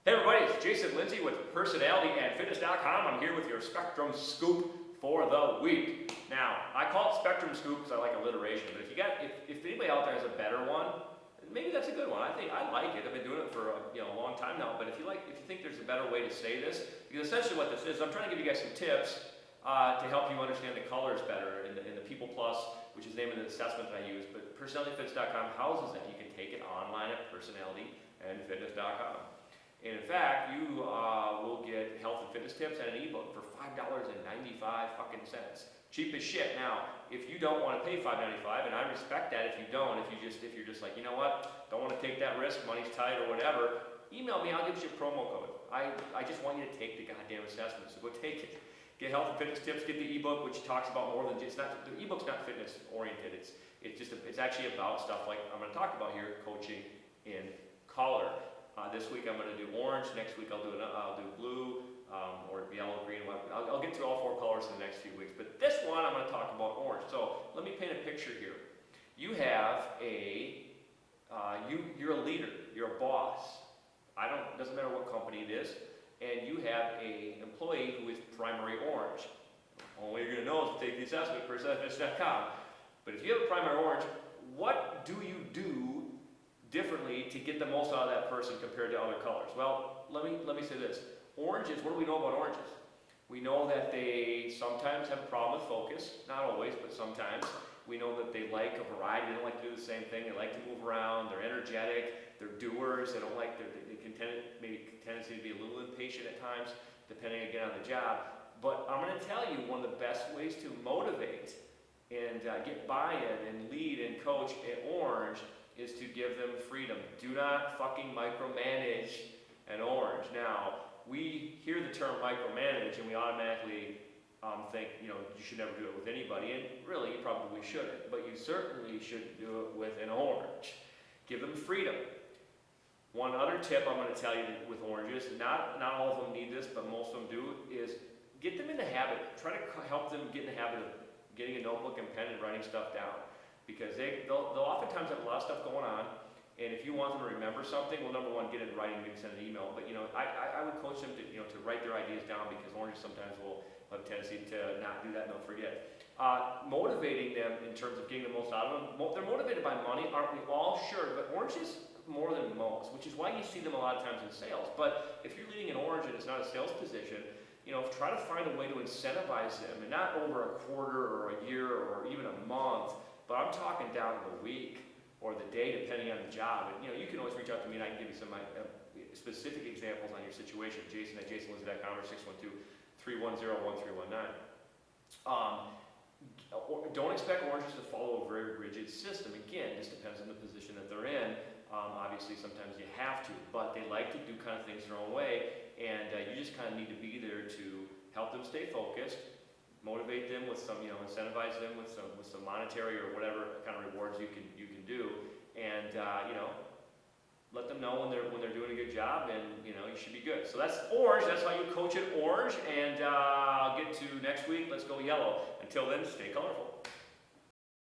Hey everybody, it's Jason Linse with personalityandfitness.com. I'm here with your Spectrum Scoop for the week. Now, I call it Spectrum Scoop because I like alliteration, but if anybody out there has a better one, maybe that's a good one. I like it. I've been doing it for a long time now, but if you think there's a better way to say this, because essentially what this is, I'm trying to give you guys some tips to help you understand the colors better in the People Plus, which is the name of the assessment that I use, but personalityfitness.com houses that. You can take it online at personalityandfitness.com. And in fact, you will get health and fitness tips and an ebook for $5.95. Cheap as shit. Now, if you don't want to pay $5.95, and I respect that if you don't, if you're just like, you know what, don't want to take that risk, money's tight or whatever, email me, I'll give you a promo code. I just want you to take the goddamn assessment, so go take it. Get health and fitness tips, get the ebook, which talks about more than just, the ebook's not fitness oriented, it's actually about stuff like I'm going to talk about here, coaching in color. This week I'm going to do orange, next week I'll do blue, or yellow, green, I'll get through all four colors in the next few weeks. But this one I'm going to talk about orange. So let me paint a picture here. You have you're a leader, you're a boss. Doesn't matter what company it is, and you have an employee who is primary orange. Only way you're going to know is to take the assessment at personalityfitness.com. But if you have a primary orange, what do you do differently to get the most out of that person compared to other colors? Well, let me say this. Oranges, what do we know about oranges? We know that they sometimes have a problem with focus. Not always, but sometimes. We know that they like a variety. They don't like to do the same thing. They like to move around. They're energetic. They're doers. They don't like, they can tendency to be a little impatient at times, depending again on the job. But I'm going to tell you one of the best ways to motivate and get buy-in and lead and coach at orange is to give them freedom. Do not fucking micromanage an orange. Now, we hear the term micromanage and we automatically think, you should never do it with anybody, and really, you probably shouldn't, but you certainly shouldn't do it with an orange. Give them freedom. One other tip I'm going to tell you with oranges, not all of them need this, but most of them do, is get them in the habit. Try to help them get in the habit of getting a notebook and pen and writing stuff down. Because they'll oftentimes have a lot of stuff going on, and if you want them to remember something, well, number one, get it in writing, maybe send an email. But I would coach them to write their ideas down, because oranges sometimes will have a tendency to not do that and they'll forget. Motivating them in terms of getting the most out of them. They're motivated by money, aren't we all? Sure, but oranges more than most, which is why you see them a lot of times in sales. But if you're leading an orange and it's not a sales position, try to find a way to incentivize them, and not over a quarter or a year or even a month. But I'm talking down to the week or the day, depending on the job. And you can always reach out to me, and I can give you some specific examples on your situation. Jason at jasonlinse.com or 612-310-1319. Don't expect oranges to follow a very rigid system. Again, this depends on the position that they're in. Obviously, sometimes you have to, but they like to do kind of things their own way, and you just kind of need to be there to help them stay focused. Motivate them with some, incentivize them with some monetary or whatever kind of rewards you can do, and let them know when they're doing a good job, and you should be good. So that's orange. That's how you coach it orange, and I'll get to next week. Let's go yellow. Until then, stay colorful.